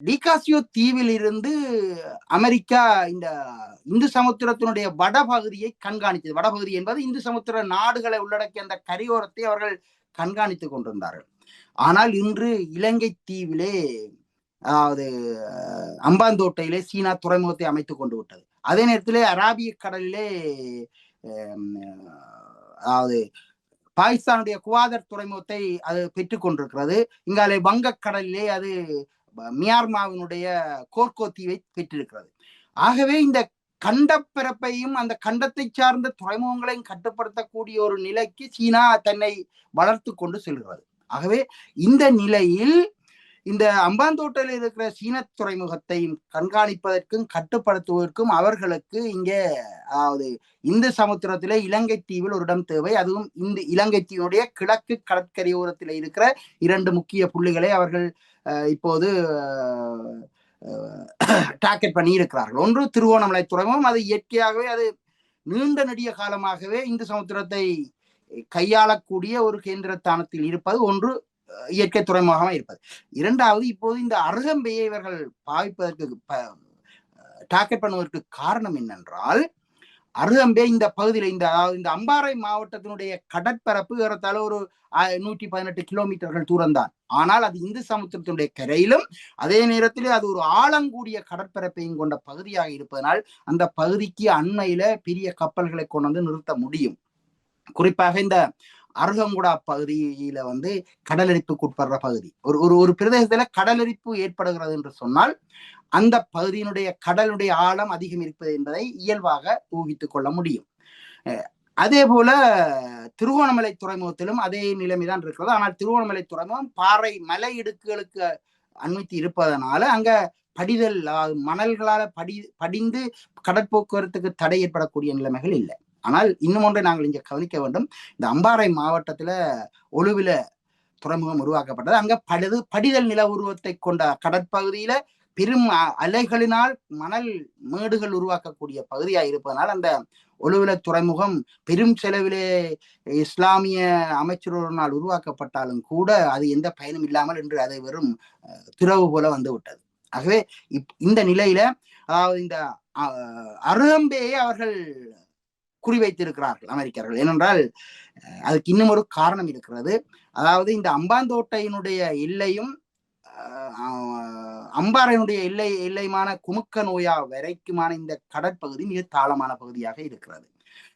டிகாசியோ தீவில் இருந்து அமெரிக்கா இந்த இந்து சமுத்திரத்தினுடைய வடபகுதியை கண்காணித்தது. வடபகுதி என்பது இந்து சமுத்திர நாடுகளை உள்ளடக்கிய அந்த கரையோரத்தை அவர்கள் கண்காணித்துக் கொண்டிருந்தார்கள். ஆனால் இன்று இலங்கை தீவிலே, அதாவது அம்பாந்தோட்டையிலே சீனா துறைமுகத்தை அமைத்துக் கொண்டு விட்டது. அதே நேரத்திலே அராபிய கடலிலே அதாவது பாகிஸ்தானுடைய குவாதர் துறைமுகத்தை அது பெற்றுக் கொண்டிருக்கிறது. இங்காலே வங்கக்கடலிலே அது மியான்மாவினுடைய கோர்கோ தீவை பெற்றிருக்கிறது. ஆகவே இந்த கண்டப்பிறப்பையும் அந்த கண்டத்தை சார்ந்த துறைமுகங்களையும் கட்டுப்படுத்தக்கூடிய ஒரு நிலைக்கு சீனா தன்னை வளர்த்து கொண்டு செல்கிறது. ஆகவே இந்த நிலையில் இந்த அம்பாந்தோட்டையில் இருக்கிற சீன துறைமுகத்தையும் கண்காணிப்பதற்கும் கட்டுப்படுத்துவதற்கும் அவர்களுக்கு இங்கே, அதாவது இந்து சமுத்திரத்திலே இலங்கை தீவில் ஒரு இடம் தேவை. அதுவும் இந்த இலங்கை தீவினுடைய கிழக்கு கடற்கரையோரத்தில் இருக்கிற 2 முக்கிய புள்ளிகளை அவர்கள் இப்போது டார்கெட் பண்ணி இருக்கிறார்கள். ஒன்று திருவோணமலை துறைமுகம். அது இயற்கையாகவே அது நீண்ட நெடிய காலமாகவே இந்து சமுத்திரத்தை கையாளக்கூடிய ஒரு கேந்திரஸ்தானத்தில் இருப்பது ஒன்று இயற்கை துறைமுகமாக இருப்பது. இரண்டாவது, இப்போது இந்த அருகம்பையை இவர்கள் பாவிப்பதற்கு டார்கெட் பண்ணுவதற்கு காரணம் என்னென்றால், அருகம்பே இந்த பகுதியில் இந்த அம்பாறை மாவட்டத்தினுடைய கடற்பரப்பு ஏறத்தாழ ஒரு 118 கிலோமீட்டர்கள் தூரம் தான். ஆனால் அது இந்து சமுத்திரத்தினுடைய கரையிலும் அதே நேரத்தில் அது ஒரு ஆழங்கூடிய கடற்பரப்பையும் கொண்ட பகுதியாக இருப்பதனால் அந்த பகுதிக்கு அண்மையில பெரிய கப்பல்களை கொண்டு வந்து நிறுத்த முடியும். குறிப்பாக இந்த அருகங்குடா பகுதியில கடலரிப்புக்கு உட்படுற பகுதி. ஒரு பிரதேசத்துல கடலரிப்பு ஏற்படுகிறது என்று சொன்னால் அந்த பகுதியினுடைய கடலுடைய ஆழம் அதிகம் இருப்பது என்பதை இயல்பாக ஊகித்துக் கொள்ள முடியும். அதே போல திருகோணமலை துறைமுகத்திலும் அதே நிலைமைதான் இருக்கிறது. ஆனால் திருகோணமலை துறைமுகம் பாறை மலை இடுக்குகளுக்கு அண்மித்து இருப்பதனால அங்க படிதல், மணல்களால படிந்து கடற்போக்குவரத்துக்கு தடை ஏற்படக்கூடிய நிலைமைகள் இல்லை. ஆனால் இன்னும் ஒன்றை நாங்கள் இங்கே கவனிக்க வேண்டும். இந்த அம்பாறை மாவட்டத்துல ஒழுவில துறைமுகம் உருவாக்கப்பட்டது. அங்க படிதல் நில உருவத்தை கொண்ட கடற்பகுதியில பெரும் அலைகளினால் மணல் மேடுகள் உருவாக்கக்கூடிய பகுதியாக இருப்பதனால் அந்த ஒழுவில துறைமுகம் பெரும் செலவிலே இஸ்லாமிய அமைச்சர்களால் உருவாக்கப்பட்டாலும் கூட அது எந்த பயனும் இல்லாமல் என்று அதை வெறும் திறவு போல வந்து விட்டது. ஆகவே இந்த நிலையில, அதாவது இந்த அருகம்பையை அவர்கள் குறிவைத்திருக்கிறார்கள் அமெரிக்கர்கள். ஏனென்றால் அதுக்கு இன்னும் ஒரு காரணம் இருக்கிறது. அதாவது இந்த அம்பாந்தோட்டையினுடைய எல்லையும் அம்பாறையினுடைய எல்லையுமான குமுக்க நோயா வரைக்குமான இந்த கடற்பகுதி மிக தாளமான பகுதியாக இருக்கிறது.